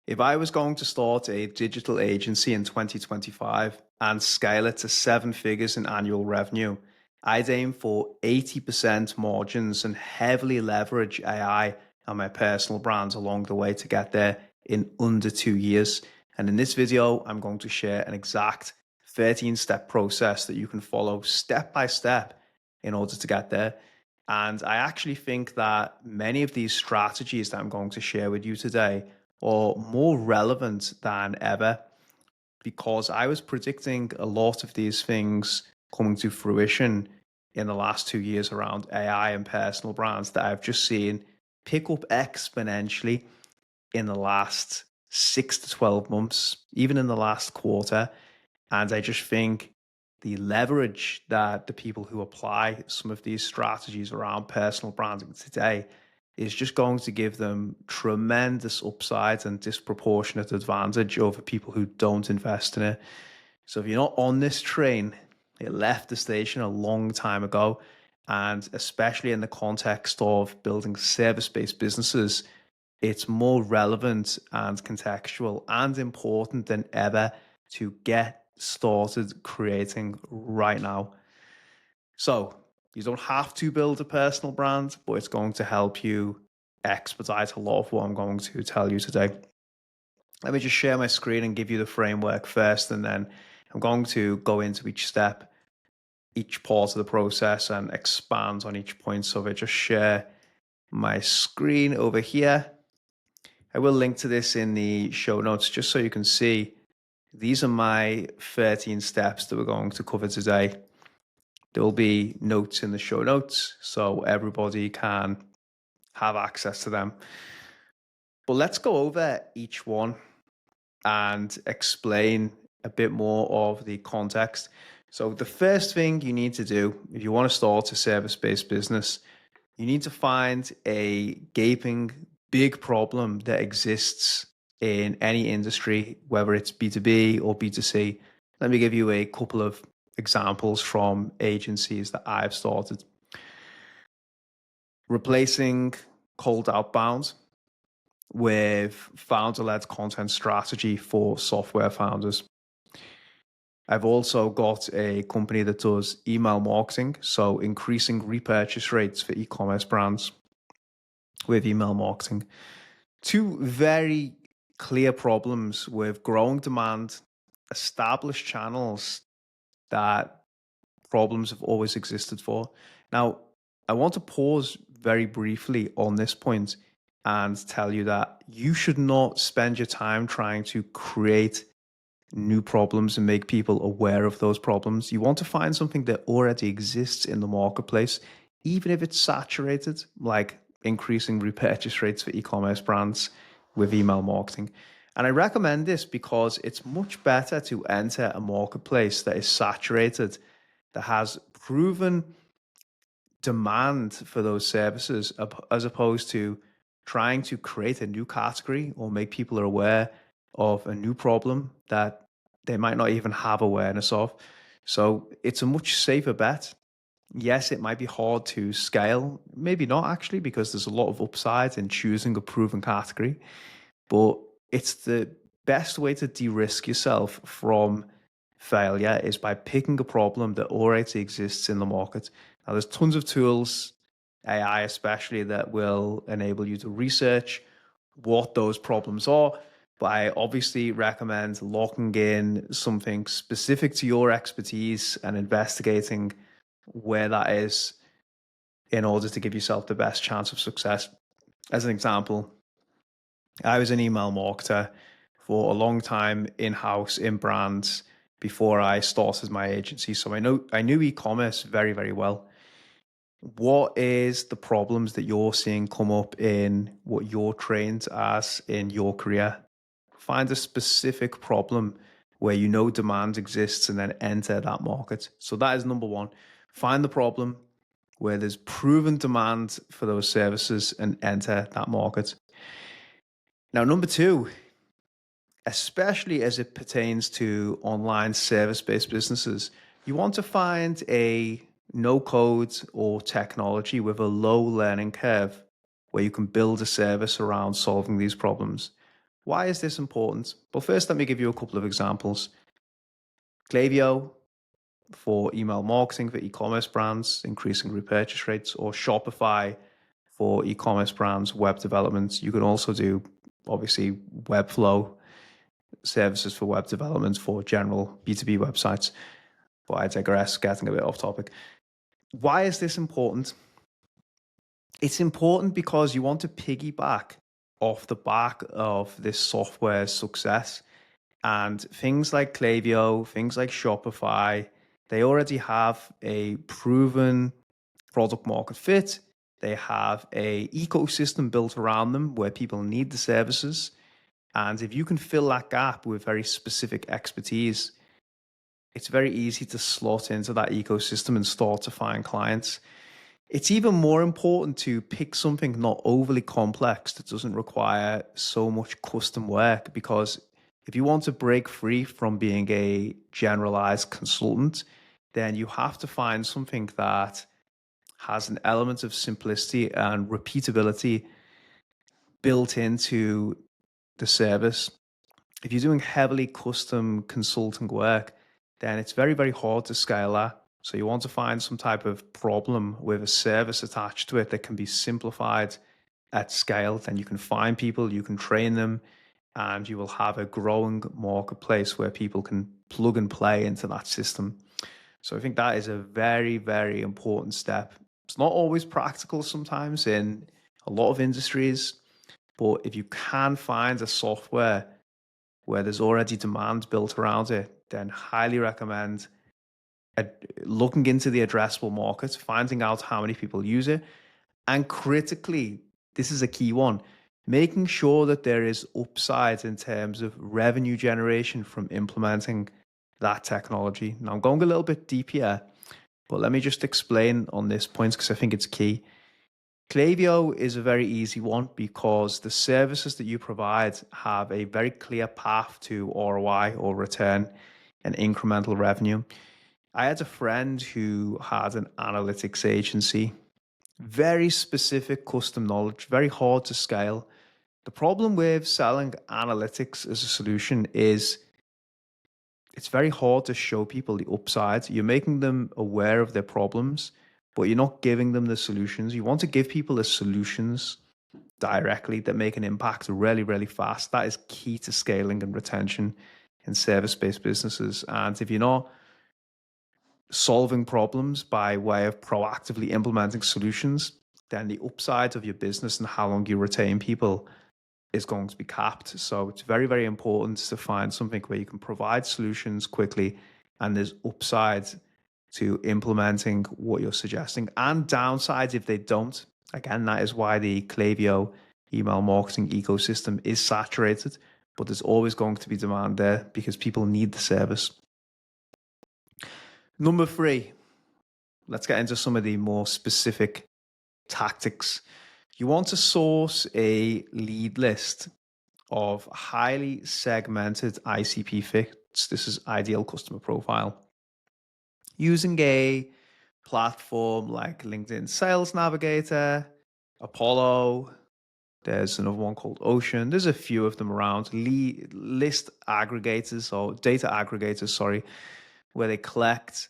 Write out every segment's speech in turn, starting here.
If I was going to start a digital agency in 2025 and scale it to seven figures in annual revenue, I'd aim for 80% margins and heavily leverage AI and my personal brands along the way to get there in under 2 years. And in this video, I'm going to share an exact 13-step process that you can follow step by step in order to get there. And I actually think that many of these strategies that I'm going to share with you today are more relevant than ever because I was predicting a lot of these things coming to fruition in the last 2 years around AI and personal brands that I've just seen pick up exponentially in the last 6 to 12 months, even in the last quarter. And I just think the leverage that the people who apply some of these strategies around personal branding today is just going to give them tremendous upside and disproportionate advantage over people who don't invest in it. So if you're not on this train, it left the station a long time ago. And especially in the context of building service-based businesses, it's more relevant and contextual and important than ever to get started creating right now. So you don't have to build a personal brand, but it's going to help you expedite a lot of what I'm going to tell you today. Let me just share my screen and give you the framework first, and then I'm going to go into each step, each part of the process, and expand on each point. So if I just share my screen over here, I will link to this in the show notes just so you can see. These are my 13 steps that we're going to cover today. There will be notes in the show notes so everybody can have access to them. But let's go over each one and explain a bit more of the context. So the first thing you need to do if you want to start a service-based business, you need to find a gaping big problem that exists in any industry, whether it's B2B or B2C. Let me give you a couple of examples from agencies that I've started. Replacing cold outbound with founder-led content strategy for software founders. I've also got a company that does email marketing, so increasing repurchase rates for e-commerce brands with email marketing. Two very clear problems with growing demand, established channels that problems have always existed for. Now, I want to pause very briefly on this point and tell you that you should not spend your time trying to create new problems and make people aware of those problems. You want to find something that already exists in the marketplace, even if it's saturated, like increasing repurchase rates for e-commerce brands with email marketing. And I recommend this because it's much better to enter a marketplace that is saturated, that has proven demand for those services, as opposed to trying to create a new category or make people aware of a new problem that they might not even have awareness of. So it's a much safer bet. Yes, it might be hard to scale, maybe not actually, because there's a lot of upside in choosing a proven category, but it's the best way to de-risk yourself from failure is by picking a problem that already exists in the market. Now, there's tons of tools, AI especially, that will enable you to research what those problems are. But I obviously recommend locking in something specific to your expertise and investigating where that is in order to give yourself the best chance of success. As an example, I was an email marketer for a long time in-house in brands before I started my agency. So I knew e-commerce very, very well. What is the problems that you're seeing come up in what you're trained as in your career? Find a specific problem where you know demand exists and then enter that market. So that is number one. Find the problem where there's proven demand for those services and enter that market. Now, number two, especially as it pertains to online service-based businesses, you want to find a no code or technology with a low learning curve where you can build a service around solving these problems. Why is this important? Well, first, let me give you a couple of examples. Klaviyo for email marketing for e-commerce brands, increasing repurchase rates, or Shopify for e-commerce brands, web development. You can also do, obviously, Webflow services for web development for general B2B websites. But I digress, getting a bit off topic. Why is this important? It's important because you want to piggyback off the back of this software success. And things like Klaviyo, things like Shopify, they already have a proven product market fit. They have a ecosystem built around them where people need the services. And if you can fill that gap with very specific expertise, it's very easy to slot into that ecosystem and start to find clients. It's even more important to pick something not overly complex that doesn't require so much custom work, because if you want to break free from being a generalized consultant, then you have to find something that has an element of simplicity and repeatability built into the service. If you're doing heavily custom consulting work, then it's very, very hard to scale that. So you want to find some type of problem with a service attached to it that can be simplified at scale. Then you can find people, you can train them, and you will have a growing marketplace where people can plug and play into that system. So I think that is a very, very important step. It's not always practical sometimes in a lot of industries, but if you can find a software where there's already demand built around it, then highly recommend looking into the addressable market, finding out how many people use it, and critically, this is a key one, making sure that there is upside in terms of revenue generation from implementing that technology. Now, I'm going a little bit deep here, but let me just explain on this point because I think it's key. Klaviyo is a very easy one because the services that you provide have a very clear path to ROI or return and incremental revenue. I had a friend who had an analytics agency, very specific custom knowledge, very hard to scale. The problem with selling analytics as a solution is it's very hard to show people the upside. You're making them aware of their problems, but you're not giving them the solutions. You want to give people the solutions directly that make an impact really, really fast. That is key to scaling and retention in service-based businesses. And if you're not solving problems by way of proactively implementing solutions, then the upside of your business and how long you retain people is going to be capped. So it's very, very important to find something where you can provide solutions quickly and there's upside to implementing what you're suggesting, and downsides if they don't. Again, that is why the Klaviyo email marketing ecosystem is saturated, but there's always going to be demand there because people need the service. Number 3, let's get into some of the more specific tactics. You want to source a lead list of highly segmented ICP fits. This is ideal customer profile. Using a platform like LinkedIn Sales Navigator, Apollo, there's another one called Ocean. There's a few of them around. List aggregators or data aggregators, sorry, where they collect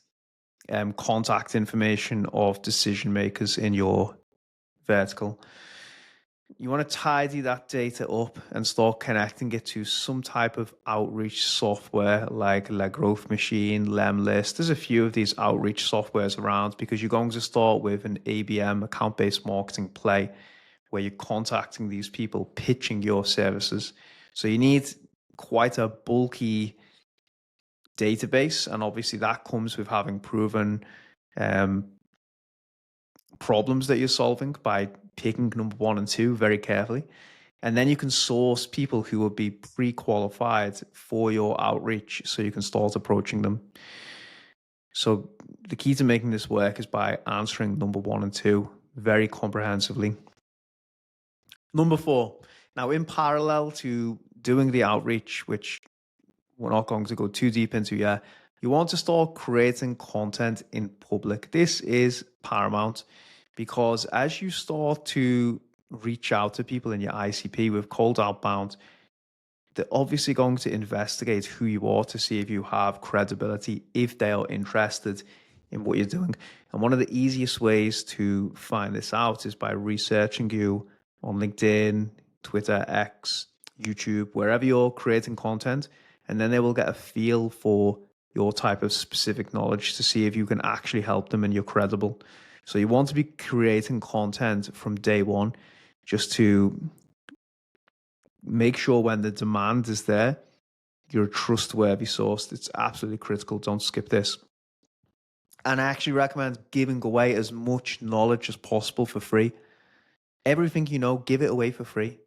contact information of decision makers in your vertical. You want to tidy that data up and start connecting it to some type of outreach software like La Growth Machine, Lemlist. There's a few of these outreach softwares around because you're going to start with an ABM, account-based marketing play, where you're contacting these people, pitching your services. So you need quite a bulky database, and obviously that comes with having proven problems that you're solving by picking number 1 and 2 very carefully. And then you can source people who will be pre-qualified for your outreach so you can start approaching them. So the key to making this work is by answering number 1 and 2 very comprehensively. Number 4, now in parallel to doing the outreach, which we're not going to go too deep into yet, you want to start creating content in public. This is paramount because as you start to reach out to people in your ICP with cold outbound, they're obviously going to investigate who you are to see if you have credibility, if they are interested in what you're doing. And one of the easiest ways to find this out is by researching you on LinkedIn, Twitter, X, YouTube, wherever you're creating content. And then they will get a feel for your type of specific knowledge to see if you can actually help them and you're credible. So you want to be creating content from day one just to make sure when the demand is there, you're a trustworthy source. It's absolutely critical. Don't skip this. And I actually recommend giving away as much knowledge as possible for free. Everything you know, give it away for free.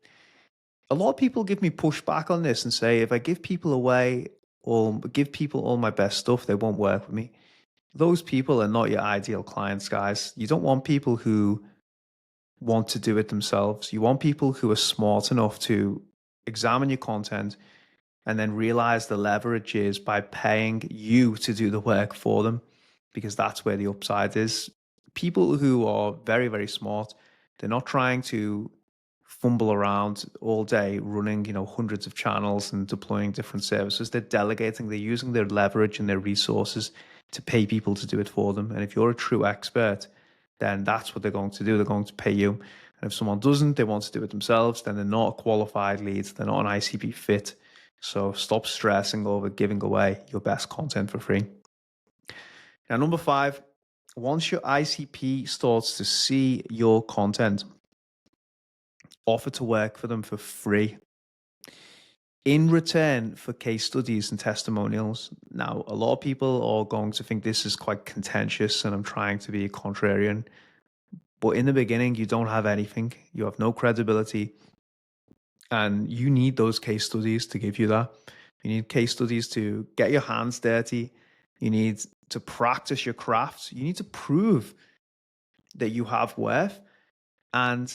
A lot of people give me pushback on this and say if I give people away or give people all my best stuff, they won't work with me. Those people are not your ideal clients, guys. You don't want people who want to do it themselves. You want people who are smart enough to examine your content and then realize the leverage is by paying you to do the work for them, because that's where the upside is. People who are very, very smart, they're not trying to fumble around all day running, hundreds of channels and deploying different services. They're delegating, they're using their leverage and their resources to pay people to do it for them. And if you're a true expert, then that's what they're going to do. They're going to pay you. And if someone doesn't, they want to do it themselves, then they're not a qualified lead. They're not an ICP fit. So stop stressing over giving away your best content for free. Now, number 5, once your ICP starts to see your content, offer to work for them for free in return for case studies and testimonials. Now, a lot of people are going to think this is quite contentious and I'm trying to be a contrarian. But in the beginning, you don't have anything. You have no credibility. And you need those case studies to give you that. You need case studies to get your hands dirty. You need to practice your craft. You need to prove that you have worth. And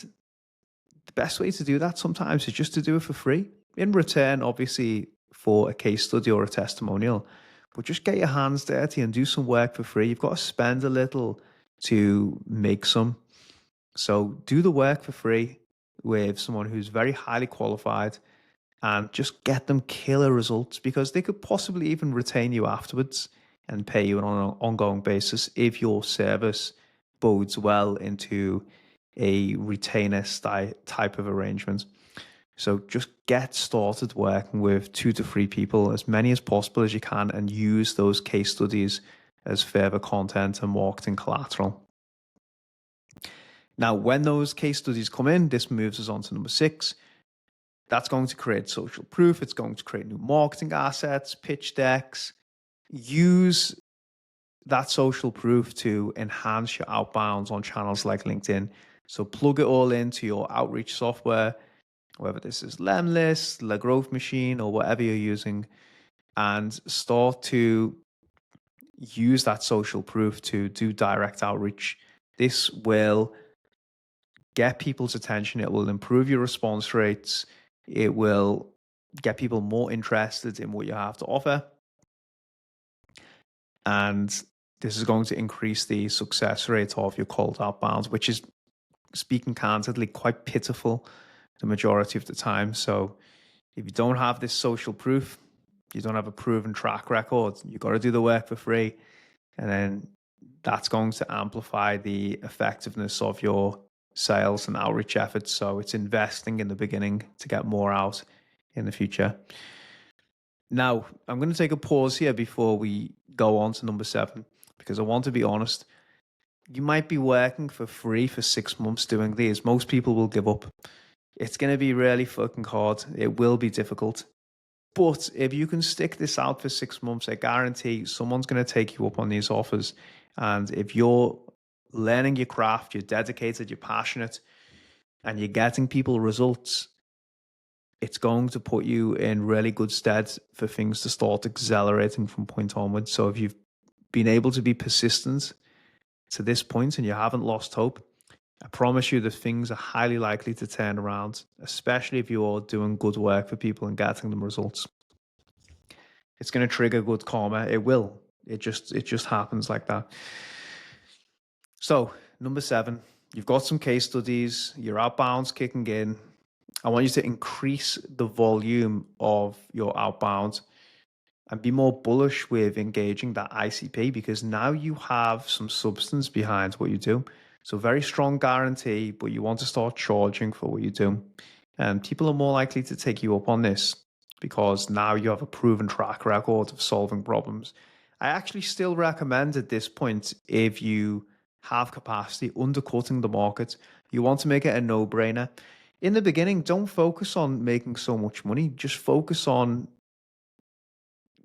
the best way to do that sometimes is just to do it for free. In return, obviously, for a case study or a testimonial. But just get your hands dirty and do some work for free. You've got to spend a little to make some. So do the work for free with someone who's very highly qualified and just get them killer results, because they could possibly even retain you afterwards and pay you on an ongoing basis if your service bodes well into a retainer type of arrangement. So just get started working with 2 to 3 people, as many as possible as you can, and use those case studies as further content and marketing collateral. Now, when those case studies come in, this moves us on to number 6. That's going to create social proof. It's going to create new marketing assets, pitch decks. Use that social proof to enhance your outbounds on channels like LinkedIn. So plug it all into your outreach software, whether this is Lemlist, La Growth Machine, or whatever you're using, and start to use that social proof to do direct outreach. This will get people's attention. It will improve your response rates. It will get people more interested in what you have to offer. And this is going to increase the success rate of your cold outbounds, which is, speaking candidly, quite pitiful the majority of the time. So if you don't have this social proof, you don't have a proven track record, you got to do the work for free. And then that's going to amplify the effectiveness of your sales and outreach efforts. So it's investing in the beginning to get more out in the future. Now, I'm going to take a pause here before we go on to number 7, because I want to be honest. You might be working for free for 6 months doing these. Most people will give up. It's going to be really fucking hard. It will be difficult. But if you can stick this out for 6 months, I guarantee someone's going to take you up on these offers. And if you're learning your craft, you're dedicated, you're passionate, and you're getting people results, it's going to put you in really good stead for things to start accelerating from point onwards. So if you've been able to be persistent to this point and you haven't lost hope, I promise you that things are highly likely to turn around, especially if you're doing good work for people and getting them results. It's going to trigger good karma. It will. It just happens like that. So, number 7, you've got some case studies, your outbound's kicking in, I want you to increase the volume of your outbound and be more bullish with engaging that ICP, because now you have some substance behind what you do. So very strong guarantee, but you want to start charging for what you do. And people are more likely to take you up on this because now you have a proven track record of solving problems. I actually still recommend at this point, if you have capacity, undercutting the market. You want to make it a no-brainer. In the beginning, don't focus on making so much money. Just focus on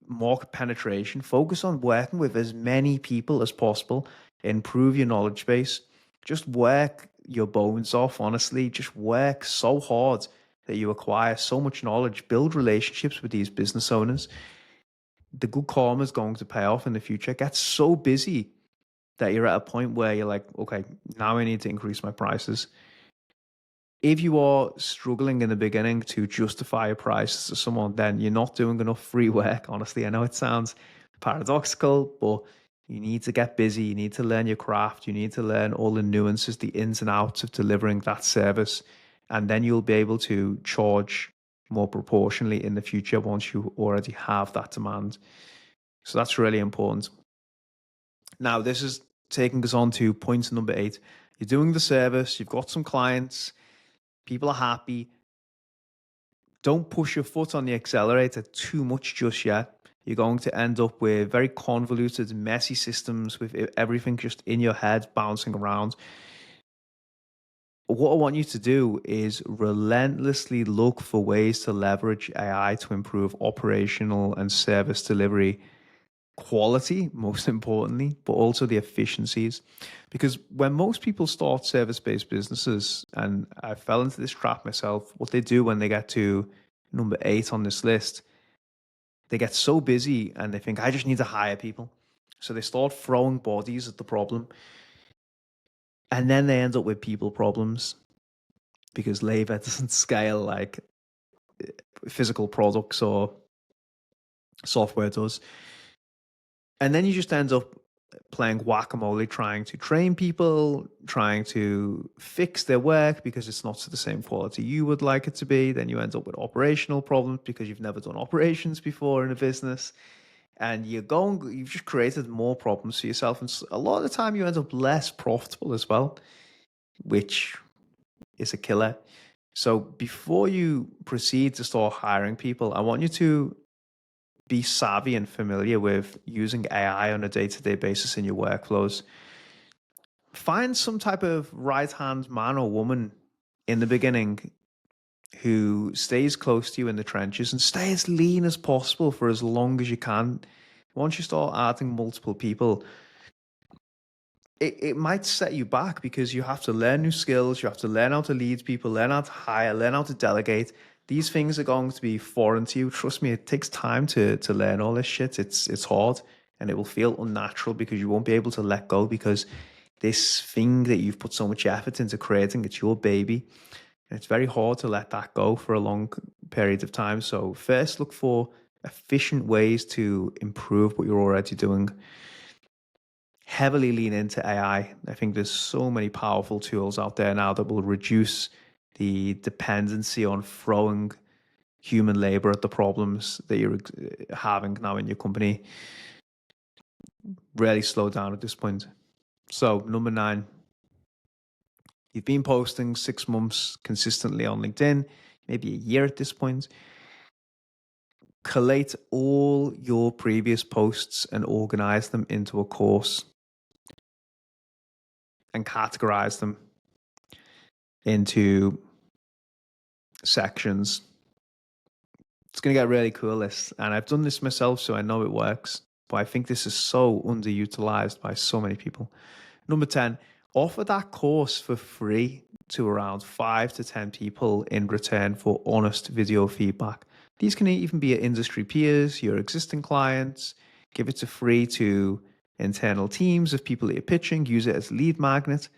market penetration, focus on working with as many people as possible, improve your knowledge base, just work your bones off, honestly, just work so hard that you acquire so much knowledge, build relationships with these business owners. The good karma is going to pay off in the future. Get so busy that you're at a point where you're like, okay, now I need to increase my prices. If you are struggling in the beginning to justify a price to someone, then you're not doing enough free work. Honestly, I know it sounds paradoxical, but you need to get busy. You need to learn your craft. You need to learn all the nuances, the ins and outs of delivering that service. And then you'll be able to charge more proportionally in the future once you already have that demand. So that's really important. Now, this is taking us on to point number 8. You're doing the service, you've got some clients, people are happy. Don't push your foot on the accelerator too much just yet. You're going to end up with very convoluted, messy systems with everything just in your head bouncing around. What I want you to do is relentlessly look for ways to leverage AI to improve operational and service delivery quality, most importantly, but also the efficiencies. Because when most people start service based businesses, and I fell into this trap myself, what they do when they get to number 8 on this list, they get so busy and they think, I just need to hire people. So they start throwing bodies at the problem. And then they end up with people problems because labor doesn't scale like physical products or software does. And then you just end up playing whack-a-mole, trying to train people, trying to fix their work because it's not to the same quality you would like it to be. Then you end up with operational problems because you've never done operations before in a business. And you've just created more problems for yourself. And a lot of the time you end up less profitable as well, which is a killer. So before you proceed to start hiring people, I want you to be savvy and familiar with using AI on a day-to-day basis in your workflows. Find some type of right-hand man or woman in the beginning who stays close to you in the trenches, and stay as lean as possible for as long as you can. Once you start adding multiple people, it might set you back because you have to learn new skills, you have to learn how to lead people, learn how to hire, learn how to delegate. These things are going to be foreign to you. Trust me, it takes time to learn all this shit. It's hard, and it will feel unnatural because you won't be able to let go, because this thing that you've put so much effort into creating, it's your baby. And it's very hard to let that go for a long period of time. So first look for efficient ways to improve what you're already doing. Heavily lean into AI. I think there's so many powerful tools out there now that will reduce the dependency on throwing human labor at the problems that you're having now in your company. Really slow down at this point. So number 9, you've been posting 6 months consistently on LinkedIn, maybe a year at this point. Collate all your previous posts and organize them into a course and categorize them into sections. It's going to get really cool, this. And I've done this myself, so I know it works. But I think this is so underutilized by so many people. Number 10, offer that course for free to around 5 to 10 people in return for honest video feedback. These can even be your industry peers, your existing clients. Give it to free to internal teams of people that you're pitching. Use it as lead magnet.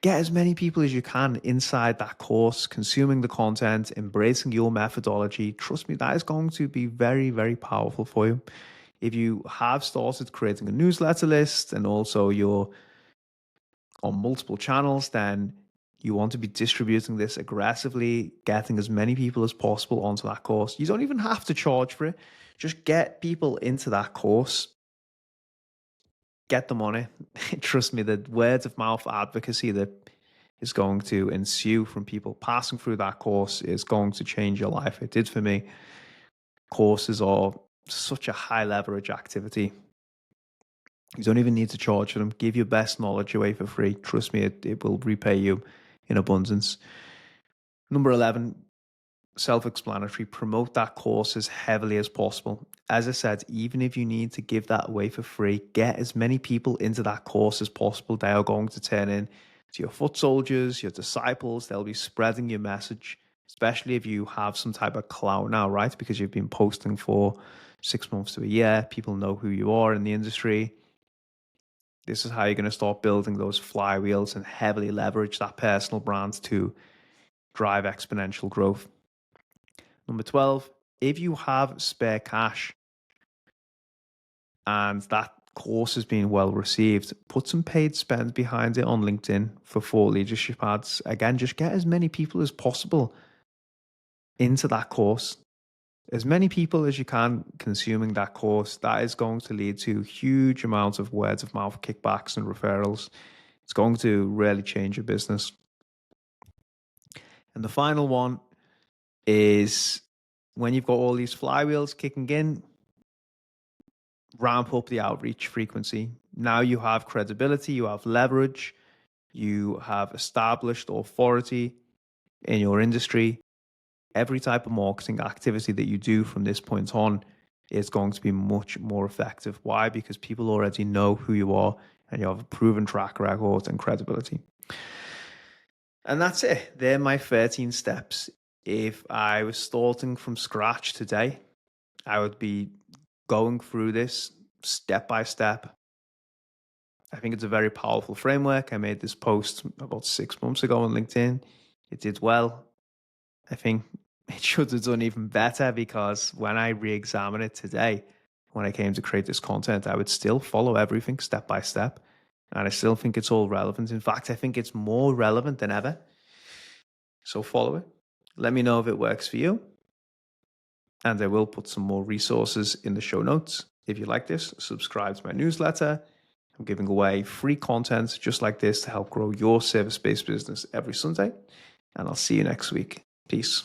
Get as many people as you can inside that course, consuming the content, embracing your methodology. Trust me, that is going to be very, very powerful for you. If you have started creating a newsletter list and also you're on multiple channels, then You want to be distributing this aggressively, getting as many people as possible onto that course. You don't even have to charge for it. Just get people into that course, get them on it. Trust me, the word of mouth advocacy that is going to ensue from people passing through that course is going to change your life. It did for me. Courses are such a high leverage activity. You don't even need to charge for them. Give your best knowledge away for free. Trust me, it will repay you in abundance. Number 11, self-explanatory. Promote that course as heavily as possible. As I said, even if you need to give that away for free, get as many people into that course as possible. They are going to turn in to your foot soldiers, your disciples. They'll be spreading your message, especially if you have some type of clout now, right? Because you've been posting for 6 months to a year. People know who you are in the industry. This is how you're going to start building those flywheels and heavily leverage that personal brand to drive exponential growth. Number 12, if you have spare cash and that course has been well received, put some paid spend behind it on LinkedIn for 4 leadership ads. Again, just get as many people as possible into that course. As many people as you can consuming that course, that is going to lead to huge amounts of word of mouth kickbacks and referrals. It's going to really change your business. And the final one is when you've got all these flywheels kicking in, ramp up the outreach frequency. Now you have credibility, you have leverage, you have established authority in your industry. Every type of marketing activity that you do from this point on is going to be much more effective. Why? Because people already know who you are and you have a proven track record and credibility. And that's it. They're my 13 steps. If I was starting from scratch today, I would be going through this step by step. I think it's a very powerful framework. I made this post about 6 months ago on LinkedIn. It did well. I think it should have done even better because when I re-examine it today, when I came to create this content, I would still follow everything step by step. And I still think it's all relevant. In fact, I think it's more relevant than ever. So follow it. Let me know if it works for you. And I will put some more resources in the show notes. If you like this, subscribe to my newsletter. I'm giving away free content just like this to help grow your service-based business every Sunday. And I'll see you next week. Peace.